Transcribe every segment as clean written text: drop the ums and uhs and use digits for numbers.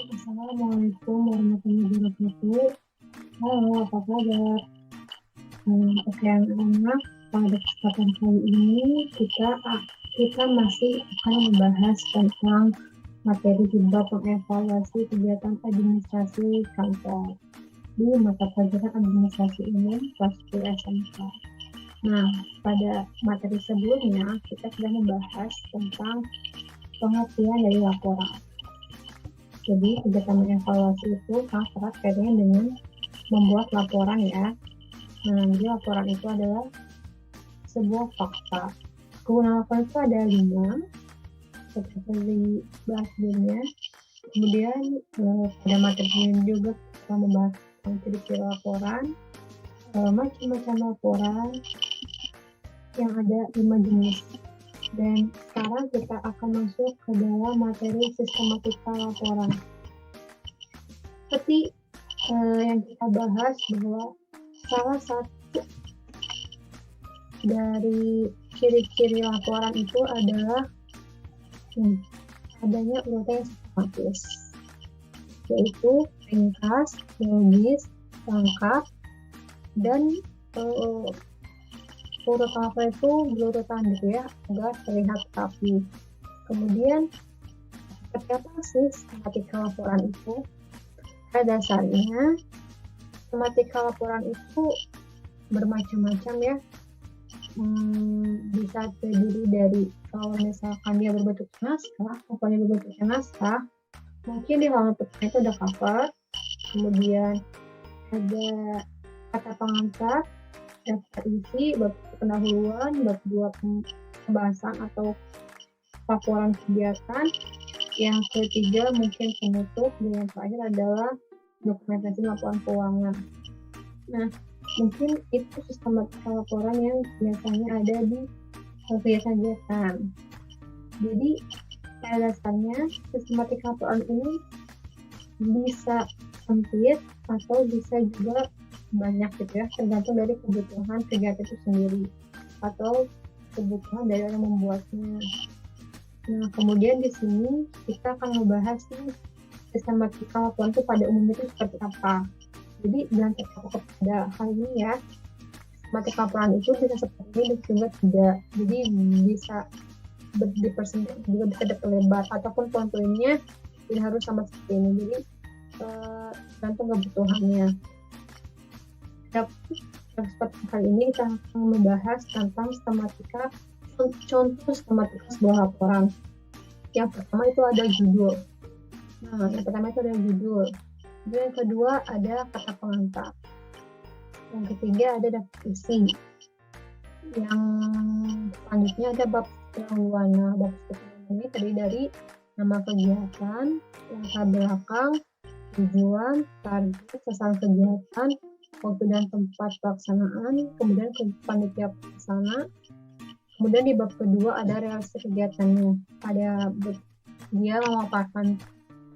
Assalamualaikum warahmatullahi wabarakatuh. Halo, apa kabar? Oke, anak-anak, pada kesempatan kali ini kita masih akan membahas tentang materi di bab mengevaluasi kegiatan administrasi kantor di mata pelajaran administrasi umum kelas 10 SMK. Nah, pada materi sebelumnya kita sudah membahas tentang pengertian dari laporan. Jadi kegiatan mengevaluasi itu sangat erat kaitannya dengan membuat laporan ya. Nah, jadi laporan itu adalah sebuah fakta. Kegunaan laporan itu ada 5, seperti dibahas sebelumnya. Kemudian pada materi ini juga kita membahas ciri-ciri laporan, macam-macam laporan yang ada 5 jenis. Dan sekarang kita akan masuk ke dalam materi sistematika laporan. Seperti yang kita bahas bahwa salah satu dari ciri-ciri laporan itu adalah adanya urutan yang sistematis, yaitu ringkas, logis, lengkap, dan urutan laporan itu berurutan gitu ya, agar terlihat rapi. Kemudian seperti apa sih sistematika laporan itu? Pada dasarnya sistematika laporan itu bermacam-macam ya. Bisa terdiri dari kalau misalkan dia berbentuk naskah, mungkin di halaman pertama itu ada cover, kemudian ada kata pengantar, daftar isi, bab pendahuluan, bab 2 pembahasan atau laporan kegiatan, yang ketiga mungkin penutup, dan yang terakhir adalah dokumentasi laporan keuangan. Nah, mungkin itu sistematika laporan yang biasanya ada di kegiatan-kegiatan. Jadi pada dasarnya sistematika laporan ini bisa sempit atau bisa juga banyak gitu ya, tergantung dari kebutuhan kegiatan itu sendiri atau kebutuhan dari orang membuatnya. Nah, kemudian di sini kita akan membahas nih sistematika laporan itu pada umumnya itu seperti apa. Jadi jangan terpaku kepada hal ini ya. Sistematika laporan itu bisa seperti ini juga tidak. Jadi bisa dipersempit juga bisa diperlebar ataupun poin-poinnya tidak harus sama seperti ini. Jadi tergantung kebutuhannya. Seperti kali ini kita akan membahas tentang contoh sistematika sebuah laporan. Yang pertama itu ada judul. Nah, yang pertama itu ada judul. Yang kedua ada kata pengantar. Yang ketiga ada daftar isi. Yang selanjutnya ada bab pendahuluan. Nah, bab pendahuluan ini terdiri dari nama kegiatan, latar belakang, tujuan, target, sasaran kegiatan, waktu dan tempat pelaksanaan, kemudian panitia pelaksana. Kemudian di bab kedua ada realisasi kegiatannya. Ada dia memaparkan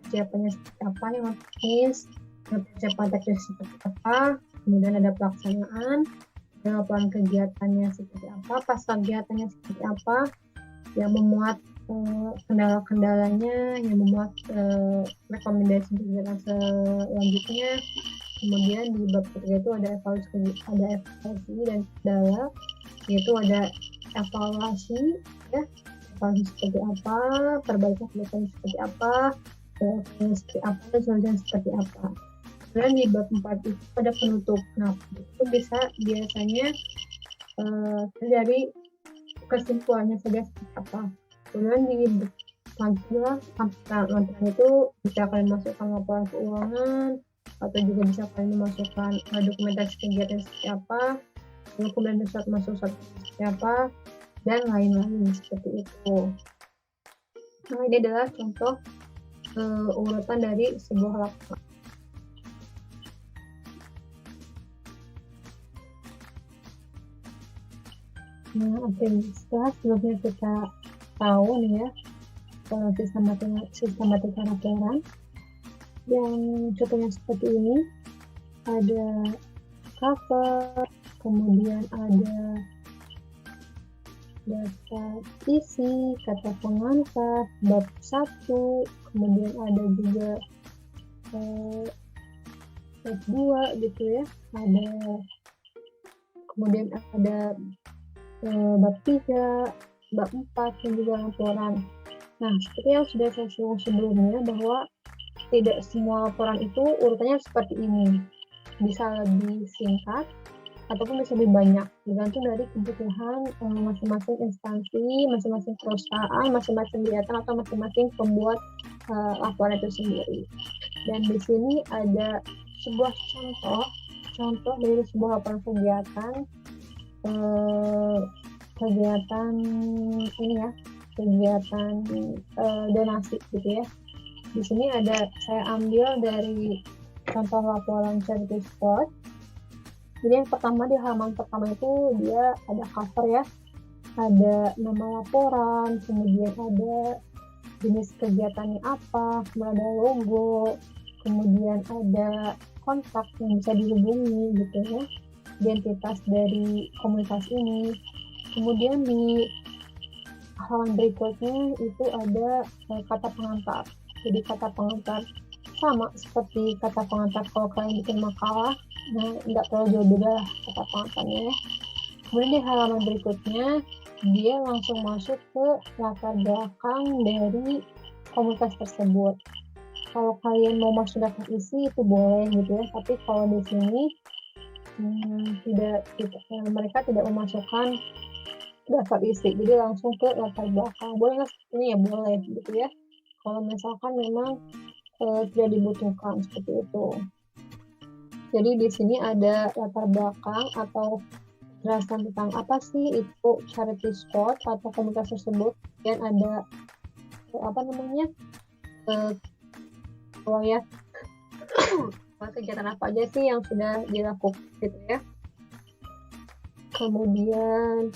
persiapannya seperti apa, yang teknis, persiapan teknis seperti apa, kemudian ada pelaksanaan, laporan kegiatannya seperti apa, pas kegiatannya seperti apa, yang memuat kendala-kendalanya, yang memuat rekomendasi kegiatan selanjutnya. Kemudian di bab ketiga itu ada evaluasi dan kendala, yaitu ada evaluasi ya, evaluasi seperti apa, perbaikan kegiatan seperti apa, seperti apa, dan solusi seperti apa. Kemudian di bab 4 itu ada penutup. Nah, itu biasanya dari kesimpulannya saja seperti apa. Kemudian di selanjutnya lampiran itu bisa kalian masukkan laporan keuangan, atau juga bisa kalian memasukkan dokumentasi kegiatan seperti apa, kemudian bisa masuk seperti apa, dan lain-lain seperti itu. Nah, ini adalah contoh urutan dari sebuah laporan. Nah, oke, setelah sebelumnya kita tahu nih ya sistematika laporan yang contohnya seperti ini, ada cover, kemudian ada daftar isi, kata pengantar, bab 1, kemudian ada juga eee, bab 2 gitu ya, ada kemudian ada, bab 3, bab 4 dan juga laporan. Nah, seperti yang sudah saya singgung sebelumnya bahwa tidak semua laporan itu urutannya seperti ini, bisa lebih singkat ataupun bisa lebih banyak, tergantung dari kebutuhan, masing-masing instansi, masing-masing perusahaan, masing-masing kegiatan atau masing-masing pembuat, laporan itu sendiri. Dan di sini ada sebuah contoh dari sebuah laporan kegiatan, eee, kegiatan ini ya, kegiatan, donasi gitu ya. Di sini saya ambil dari contoh laporan charity spot. Jadi yang pertama di halaman pertama itu dia ada cover ya, ada nama laporan, kemudian ada jenis kegiatannya apa, kemudian ada logo, kemudian ada kontak yang bisa dihubungi gitu ya, identitas dari komunitas ini. Kemudian di halaman berikutnya itu ada kata pengantar. Jadi kata pengantar sama seperti kata pengantar kalau kalian bikin makalah, nah nggak terlalu jauh beda lah kata pengantarnya ya. Kemudian di halaman berikutnya dia langsung masuk ke latar belakang dari komunitas tersebut. Kalau kalian mau masuk daftar isi itu boleh gitu ya, tapi kalau di sini mereka tidak memasukkan daftar isi, jadi langsung ke latar belakang. Boleh nggak seperti ini? Ya boleh gitu ya. Kalau misalkan memang tidak dibutuhkan seperti itu. Jadi di sini ada latar belakang atau penjelasan tentang apa sih itu charity spot atau komunitas tersebut, dan ada oh ya kegiatan apa aja sih yang sudah dilakukan gitu ya. Kemudian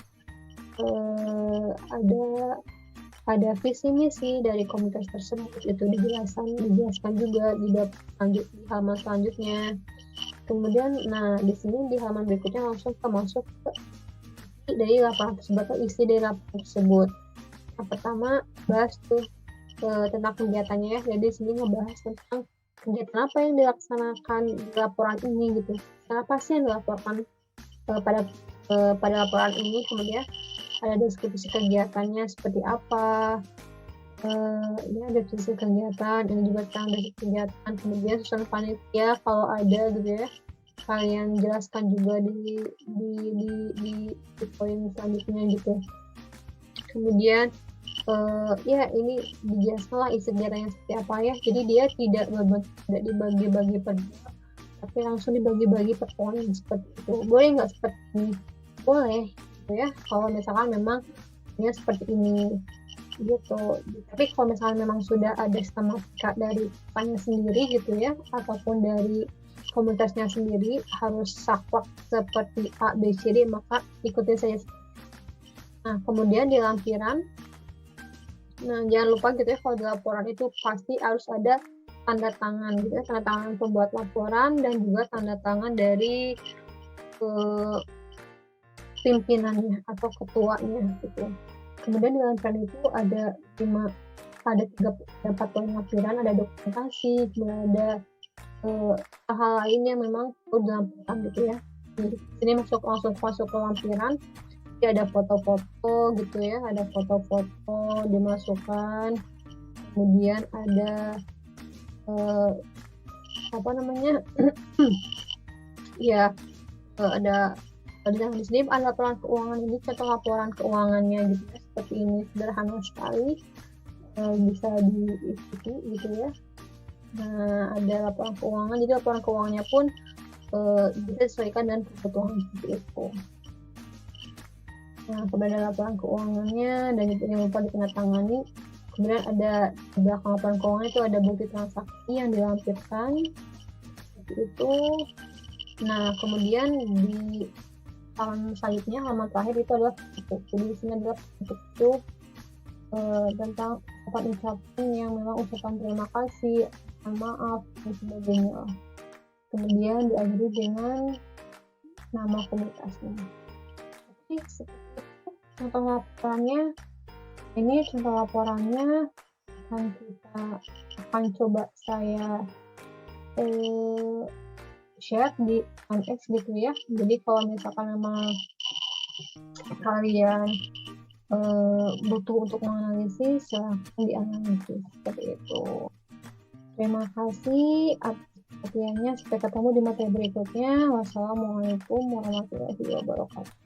ada visi misi dari komunitas tersebut, itu dijelaskan juga di halaman selanjutnya. Kemudian di sini di halaman berikutnya langsung masuk ke dari laporan tersebut atau isi dari laporan tersebut. Yang pertama bahas tuh tentang kegiatannya ya. Jadi di sini ngebahas tentang kegiatan apa yang dilaksanakan di laporan ini gitu. Apa sih yang dilaporkan pada laporan ini, kemudian ada deskripsi kegiatannya seperti apa, ini ada deskripsi kegiatan, ini juga tentang deskripsi kegiatan, kemudian susunan panitia kalau ada gitu ya, kalian jelaskan juga di poin selanjutnya gitu. Kemudian ya ini dijelaskan lah isi kegiatannya seperti apa ya, jadi dia tidak dibagi-bagi per dua, tapi langsung dibagi-bagi per poin seperti itu. Boleh nggak seperti ini? Boleh gitu ya, kalau misalkan memang ini seperti ini gitu. Tapi kalau misalnya memang sudah ada sistematika dari perusahaannya sendiri gitu ya, ataupun dari komunitasnya sendiri harus saklek seperti A, B, C, D, maka ikutin saja. Nah, kemudian di lampiran, nah jangan lupa gitu ya, kalau di laporan itu pasti harus ada tanda tangan gitu ya, tanda tangan pembuat laporan dan juga tanda tangan dari pimpinannya atau ketuanya gitu. Kemudian di lampiran itu ada 4 poin lampiran, ada dokumentasi, kemudian ada hal lain yang memang perlu dilampirkan gitu ya. Jadi sini langsung masuk ke lampiran, jadi ada foto-foto gitu ya, ada foto-foto dimasukkan, kemudian ada ya ada di sini ada laporan keuangan, ini contoh laporan keuangannya gitu ya, seperti ini sederhana sekali, bisa diikuti gitu ya. Nah ada laporan keuangan, jadi laporan keuangannya pun bisa disesuaikan dengan kebutuhan seperti itu. Nah kemudian ada laporan keuangannya dan itu yang lupa ditandatangani. Kemudian ada di belakang laporan keuangan itu ada bukti transaksi yang dilampirkan seperti itu. Nah kemudian di halaman selanjutnya, halaman terakhir itu adalah penutup. Jadi di sini adalah penutup itu tentang ucapan yang memang ucapan terima kasih, maaf dan sebagainya. Kemudian diakhiri dengan nama komunitasnya. Oke, seperti itu contoh laporannya. Ini contoh laporannya akan coba saya eee, share di MX gitu ya. Jadi kalau misalkan memang kalian, butuh untuk menganalisis, silahkan dianalisis, seperti itu. Terima kasih atas perhatiannya, sampai ketemu di materi berikutnya. Wassalamualaikum warahmatullahi wabarakatuh.